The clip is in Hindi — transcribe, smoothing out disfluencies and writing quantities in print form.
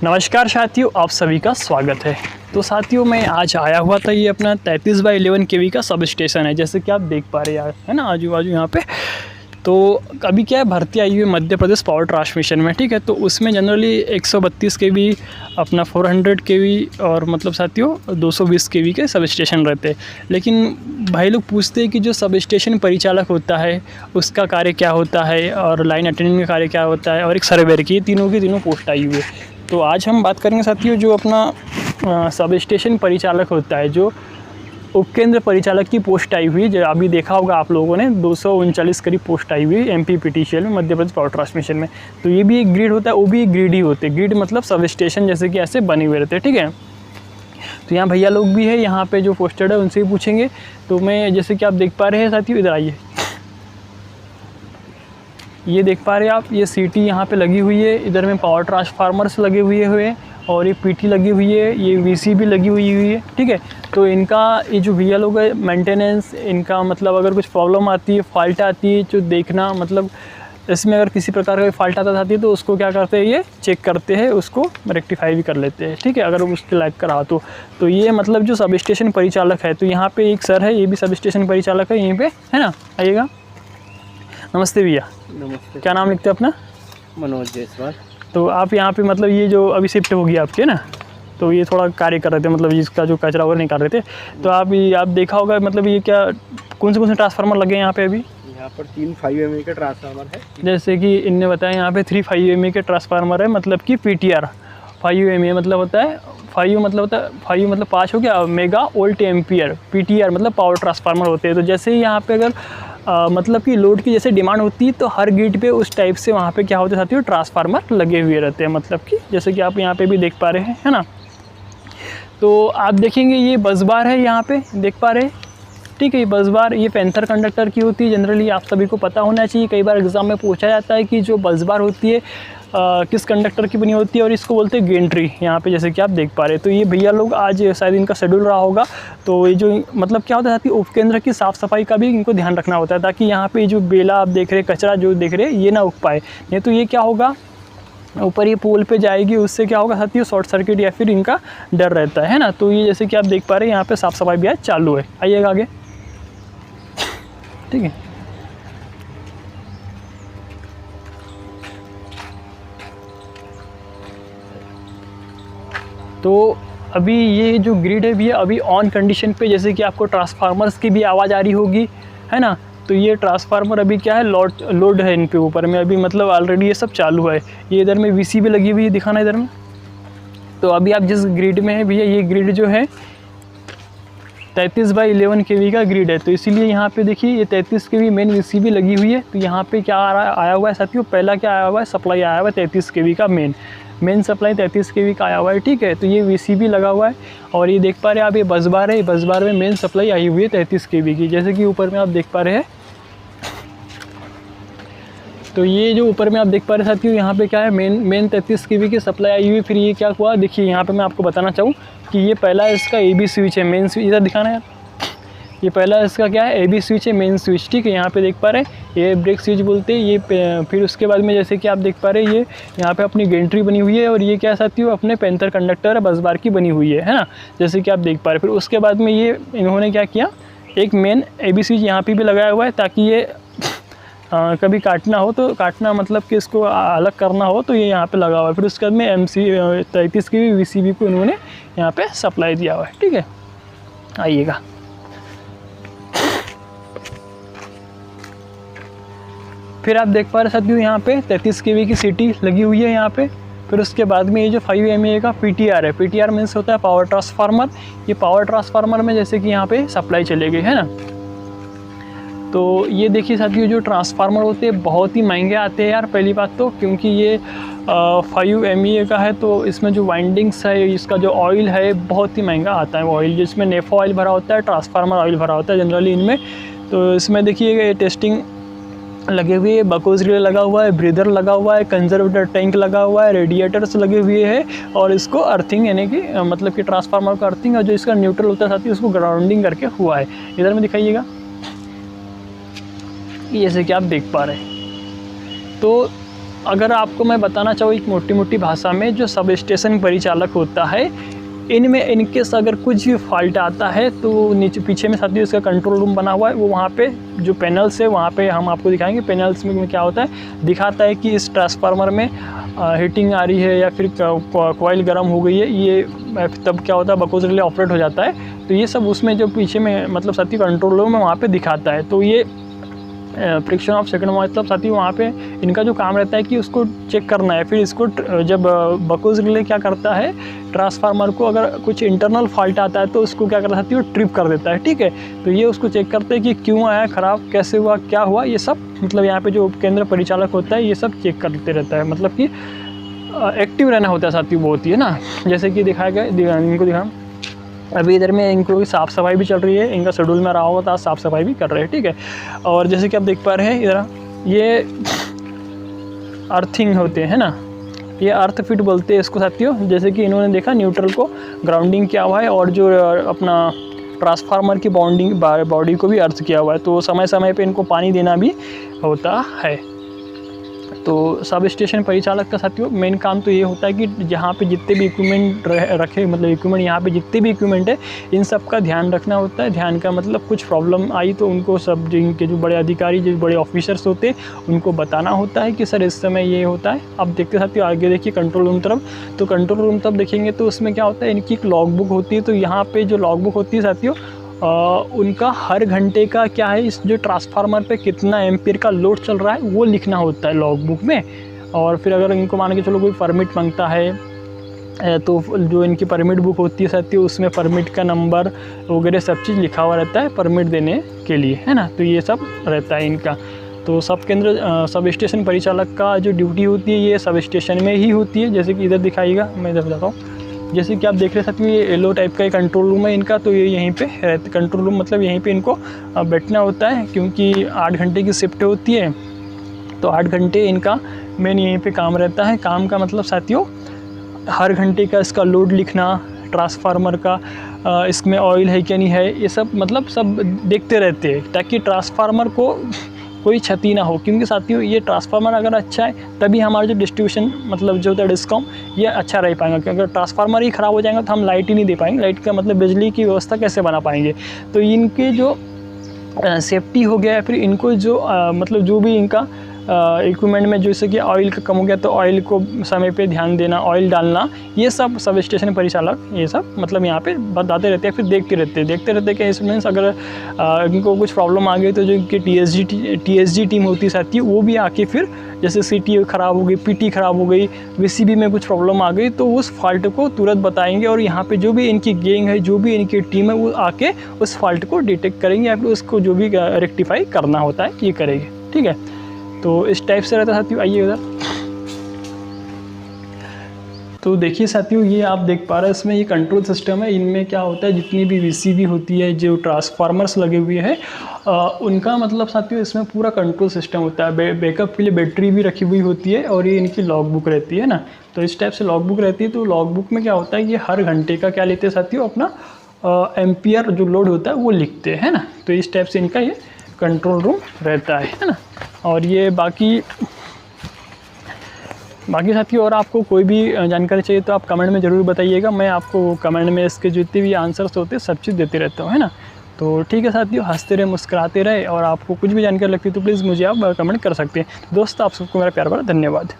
नमस्कार साथियों, आप सभी का स्वागत है। तो साथियों मैं आज आया हुआ था, ये अपना 33/11 केवी का सब स्टेशन है, जैसे कि आप देख पा रहे हैं है ना आजू बाजू यहाँ पे। तो अभी क्या है, भर्ती आई हुई है मध्य प्रदेश पावर ट्रांसमिशन में, ठीक है। तो उसमें जनरली 132 केवी, अपना 400 केवी और मतलब साथियों 220 केवी के सब स्टेशन रहते हैं। लेकिन भाई लोग पूछते हैं कि जो सब स्टेशन परिचालक होता है उसका कार्य क्या होता है, और लाइन अटेंडेंट का कार्य क्या होता है, और एक सर्वेयर की, तीनों की तीनों पोस्ट आई हुई है। तो आज हम बात करेंगे साथियों जो अपना सब स्टेशन परिचालक होता है, जो उपकेंद्र परिचालक की पोस्ट आई हुई है। जो अभी देखा होगा आप लोगों ने 239 करीब पोस्ट आई हुई है MPPTCL में, मध्य प्रदेश पावर ट्रांसमिशन में। तो ये भी एक ग्रिड होता है, वो भी एक ग्रिड ही होते हैं। ग्रिड मतलब सब स्टेशन जैसे कि ऐसे बने हुए रहते हैं, ठीक है। तो यहाँ भैया लोग भी है, यहाँ पे जो पोस्टेड है उनसे ही पूछेंगे। तो मैं जैसे कि आप देख पा रहे हैं साथियों, इधर आइए, ये देख पा रहे हैं आप, ये सीटी यहाँ पे लगी हुई है। इधर में पावर ट्रांसफार्मर्स लगे हुए हैं और ये पीटी लगी हुई है, ये VC भी लगी हुई है, ठीक है। तो इनका ये जो भैया लोग है मेंटेनेंस, इनका मतलब अगर कुछ प्रॉब्लम आती है, फॉल्ट आती है, जो देखना मतलब इसमें अगर किसी प्रकार का फॉल्ट आता है तो उसको क्या करते हैं, ये चेक करते हैं, उसको रेक्टिफाई भी कर लेते हैं, ठीक है, अगर उसके लायक का रहा तो ये मतलब जो सब स्टेशन परिचालक है। तो यहाँ पे एक सर है, ये भी सब स्टेशन परिचालक है यहीं पे, है ना, आइएगा। नमस्ते भैया। नमस्ते। क्या नाम लिखते हैं अपना? मनोज जायसवाल। तो आप यहाँ पे मतलब ये जो अभी शिफ्ट होगी आपके ना, तो ये थोड़ा कार्य कर रहे थे, मतलब इसका जो कचरा वगैरह नहीं कर रहे थे। तो आप देखा होगा मतलब ये क्या कौन से ट्रांसफार्मर लगे हैं यहाँ पे? अभी यहाँ पर 3 5 MA के ट्रांसफार्मर है। जैसे कि इनने बताया यहाँ पे 3 5 MA के ट्रांसफार्मर है, मतलब कि PTR 5 MA मतलब होता है 5 मतलब 5 हो गया मेगा वोल्ट एम्पियर। PTR मतलब पावर ट्रांसफार्मर होते हैं। तो जैसे ही यहाँ पे अगर मतलब कि लोड की जैसे डिमांड होती है तो हर गेट पे उस टाइप से वहाँ पे क्या होते हैं साथियों, ट्रांसफार्मर लगे हुए रहते हैं। मतलब कि जैसे कि आप यहाँ पे भी देख पा रहे हैं, है ना। तो आप देखेंगे ये बस बार है, यहाँ पे देख पा रहे हैं, ठीक है। ये बस बार ये पैंथर कंडक्टर की होती है, जनरली आप सभी को पता होना चाहिए। कई बार एग्जाम में पूछा जाता है कि जो बस बार होती है किस कंडक्टर की बनी होती है, और इसको बोलते हैं गेंट्री, यहाँ पे जैसे कि आप देख पा रहे हैं। तो ये भैया लोग आज शायद इनका शेड्यूल रहा होगा। तो ये जो मतलब क्या होता है कि उपकेंद्र की साफ़ सफाई का भी इनको ध्यान रखना होता है, ताकि यहाँ पे जो बेला आप देख रहे हैं, कचरा जो देख रहे हैं, ये ना उग पाए। नहीं तो ये क्या होगा, ऊपर ये पोल पे जाएगी, उससे क्या होगा साथियों, शॉर्ट सर्किट या फिर इनका डर रहता है ना। तो ये जैसे कि आप देख पा रहे हैं यहाँ पे साफ़ सफाई भी आज चालू है। आइएगा आगे, ठीक है। तो अभी ये जो ग्रिड है भैया अभी ऑन कंडीशन पे, जैसे कि आपको ट्रांसफार्मर्स की भी आवाज़ आ रही होगी, है ना। तो ये ट्रांसफार्मर अभी क्या है, लोड है इन पे ऊपर में अभी, मतलब ऑलरेडी ये सब चालू है। ये इधर में VC भी लगी हुई है, दिखाना इधर में। तो अभी आप जिस ग्रिड में है भैया, ये ग्रिड जो है 33/11 केवी का ग्रिड है। तो इसीलिए यहाँ पे देखिए ये 33 केवी मेन VC भी लगी हुई है। तो यहाँ पे क्या आया हुआ है साथियों, पहला क्या आया हुआ है, सप्लाई आया हुआ है 33 केवी का मेन सप्लाई 33 केवी का आया हुआ है, ठीक है। तो ये VC भी लगा हुआ है, और ये देख पा रहे हैं आप, ये बस बार है, बस बार में मेन सप्लाई आई हुई है 33 केवी की, जैसे कि ऊपर में आप देख पा रहे हैं। तो ये जो ऊपर में आप देख पा रहे साथियों, यहाँ पे क्या है, मेन 33 केवी की सप्लाई आई हुई। फिर ये क्या हुआ, देखिए यहाँ पे मैं आपको बताना चाहूँ कि ये पहला इसका AB स्विच है, मेन स्विच, इधर दिखाना है। ये पहला इसका क्या है, AB स्विच है, मेन स्विच, ठीक है। यहाँ पे देख पा रहे हैं, ये ब्रेक स्विच बोलते हैं ये। फिर उसके बाद में जैसे कि आप देख पा रहे हैं, ये यहाँ पे अपनी गेंट्री बनी हुई है, और ये क्या साथियों अपने पैंथर कंडक्टर बस बार की बनी हुई है ना, जैसे कि आप देख पा रहे हैं। फिर उसके बाद में ये इन्होंने क्या किया, एक मेन AB स्विच यहाँ पे भी लगाया हुआ है, ताकि ये कभी काटना हो तो काटना मतलब कि इसको अलग करना हो तो ये यहाँ पे लगा हुआ है। फिर उसके बाद में 33 की VCB को इन्होंने यहाँ पे सप्लाई दिया हुआ है, ठीक है। आइएगा, फिर आप देख पा रहे साथियों यहाँ पे 33 केवी की सीटी लगी हुई है यहाँ पे। फिर उसके बाद में ये जो 5 MA का PTR है, PTR मीन्स होता है पावर ट्रांसफार्मर। ये पावर ट्रांसफार्मर में जैसे कि यहाँ पे सप्लाई चलेगी, है ना। तो ये देखिए साथियों, जो ट्रांसफार्मर होते हैं बहुत ही महंगे आते हैं यार, पहली बात तो, क्योंकि ये 5 MA का है। तो इसमें जो वाइंडिंग्स है, इसका जो ऑयल है बहुत ही महंगा आता है ऑयल, जिसमें नेफा ऑयल भरा होता है, ट्रांसफार्मर ऑयल भरा होता है जनरली इनमें। तो इसमें देखिए टेस्टिंग लगे हुए है, बकोज रिले लगा हुआ है, ब्रीदर लगा हुआ है, कंजर्वेटर टैंक लगा हुआ है, रेडिएटर्स लगे हुए हैं, और इसको अर्थिंग यानी कि मतलब कि ट्रांसफार्मर का अर्थिंग, और जो इसका न्यूट्रल होता है साथ ही उसको ग्राउंडिंग करके हुआ है। इधर में दिखाइएगा, जैसे कि आप देख पा रहे हैं। तो अगर आपको मैं बताना चाहूँ एक मोटी मोटी भाषा में, जो सब स्टेशन परिचालक होता है, इनमें इनकेस अगर कुछ भी फॉल्ट आता है तो नीचे पीछे में साथ ही उसका कंट्रोल रूम बना हुआ है, वो वहाँ पे जो पैनल्स है वहाँ पे हम आपको दिखाएंगे। पैनल्स में क्या होता है, दिखाता है कि इस ट्रांसफार्मर में हीटिंग आ रही है या फिर कॉइल गर्म हो गई है, ये तब क्या होता है बकोज रिले ऑपरेट हो जाता है। तो ये सब उसमें जो पीछे में मतलब साथ ही कंट्रोल रूम में वहाँ पर दिखाता है। तो ये फ्रिक्शन ऑफ सेकंड मतलब साथ ही वहाँ पे इनका जो काम रहता है कि उसको चेक करना है। फिर इसको जब बकोज रिले क्या करता है, ट्रांसफार्मर को अगर कुछ इंटरनल फॉल्ट आता है तो उसको क्या करता है, वो ट्रिप कर देता है। ठीक है, तो ये उसको चेक करते हैं कि क्यों आया ख़राब, कैसे हुआ, क्या हुआ, ये सब मतलब यहाँ पे जो उपकेंद्र परिचालक होता है ये सब चेक करते रहता है। मतलब कि एक्टिव रहना होता है साथ ही, वो होती है ना। जैसे कि दिखाया गया, इनको दिखा अभी इधर में इनको साफ़ सफाई भी चल रही है, इनका शेड्यूल में रहा होगा तो आज साफ़ सफाई भी कर रहे हैं। ठीक है, और जैसे कि आप देख पा रहे हैं इधर ये अर्थिंग होते हैं ना, ये अर्थ फिट बोलते हैं इसको साथियों। जैसे कि इन्होंने देखा न्यूट्रल को ग्राउंडिंग किया हुआ है और जो अपना ट्रांसफार्मर की बॉडी को भी अर्थ किया हुआ है। तो समय समय पे इनको पानी देना भी होता है। तो सब स्टेशन परिचालक का साथियों मेन काम तो ये होता है कि जहाँ पे जितने भी इक्विपमेंट रखे, मतलब इक्विपमेंट यहाँ पे जितने भी इक्विपमेंट है इन सब का ध्यान रखना होता है। ध्यान का मतलब कुछ प्रॉब्लम आई तो उनको सब जिनके जो बड़े अधिकारी, जो बड़े ऑफिसर्स होते हैं उनको बताना होता है कि सर इस समय ये होता है। अब देखते साथियों आगे देखिए कंट्रोल रूम तरफ। तो कंट्रोल रूम तब देखेंगे तो उसमें क्या होता है, इनकी एक लॉग बुक होती है। तो यहाँ पर जो लॉग बुक होती है साथियों, उनका हर घंटे का क्या है, इस जो ट्रांसफार्मर पे कितना एम्पीयर का लोड चल रहा है वो लिखना होता है लॉग बुक में। और फिर अगर इनको मान के चलो कोई परमिट मांगता है तो जो इनकी परमिट बुक होती है साथियों उसमें परमिट का नंबर वगैरह सब चीज़ लिखा हुआ रहता है परमिट देने के लिए, है ना। तो ये सब रहता है इनका। तो सब स्टेशन परिचालक का जो ड्यूटी होती है ये सब स्टेशन में ही होती है। जैसे कि इधर दिखाइएगा, मैं इधर बताता हूँ। जैसे कि आप देख रहे साथियों ये येलो टाइप का कंट्रोल रूम है इनका। तो ये यहीं पे कंट्रोल रूम मतलब यहीं पे इनको बैठना होता है, क्योंकि 8 घंटे की शिफ्ट होती है। तो 8 घंटे इनका मेन यहीं पे काम रहता है। काम का मतलब साथियों हर घंटे का इसका लोड लिखना, ट्रांसफार्मर का इसमें ऑयल है क्या नहीं है, ये सब मतलब सब देखते रहते हैं ताकि ट्रांसफार्मर को कोई क्षति ना हो। क्योंकि साथियों ये ट्रांसफार्मर अगर अच्छा है तभी हमारा जो डिस्ट्रीब्यूशन मतलब जो होता है डिस्कॉम ये अच्छा रह पाएगा। क्योंकि अगर ट्रांसफार्मर ही ख़राब हो जाएगा तो हम लाइट ही नहीं दे पाएंगे। लाइट का मतलब बिजली की व्यवस्था कैसे बना पाएंगे। तो इनके जो सेफ्टी हो गया है, फिर इनको जो मतलब जो भी इनका इक्विपमेंट में जैसे कि ऑयल का कम हो गया तो ऑयल को समय पे ध्यान देना, ऑयल डालना, ये सब स्टेशन परिचालक ये सब मतलब यहाँ पे बताते रहते हैं। फिर देखते रहते हैं कि इसमें अगर इनको कुछ प्रॉब्लम आ गई तो जो इनकी TSG टीम होती है साथी वो भी आके फिर जैसे CT ख़राब हो गई, PT ख़राब हो गई, VCB में कुछ प्रॉब्लम आ गई तो उस फॉल्ट को तुरंत बताएंगे। और यहाँ पे जो भी इनकी गैंग है, जो भी इनकी टीम है, वो आके उस फॉल्ट को डिटेक्ट करेंगे या फिर उसको जो भी रेक्टिफाई करना होता है ये करेंगे। ठीक है, तो इस टाइप से रहता है साथियों। आइए उधर। तो देखिए साथियों ये आप देख पा रहे हैं इसमें ये कंट्रोल सिस्टम है। इनमें क्या होता है, जितनी भी VCB होती है, जो ट्रांसफार्मर्स लगे हुए हैं उनका मतलब साथियों इसमें पूरा कंट्रोल सिस्टम होता है। बैकअप के लिए बैटरी भी रखी हुई होती है और ये इनकी लॉग बुक रहती है ना। तो इस टाइप से लॉग बुक रहती है। तो लॉग बुक में क्या होता है, ये हर घंटे का क्या लेते हैं साथियों, अपना एम्पियर जो लोड होता है वो लिखते हैं ना। तो इस टाइप से इनका ये कंट्रोल रूम रहता है ना। और ये बाकी साथियों और आपको कोई भी जानकारी चाहिए तो आप कमेंट में ज़रूर बताइएगा। मैं आपको कमेंट में इसके जितने भी आंसर्स होते हैं सब चीज़ देते रहता हूँ, है ना। तो ठीक है साथियों, हंसते रहे, मुस्कुराते रहे, और आपको कुछ भी जानकारी लगती है तो प्लीज़ मुझे आप कमेंट कर सकते हैं। दोस्तों आप सबको मेरा प्यार भरा धन्यवाद।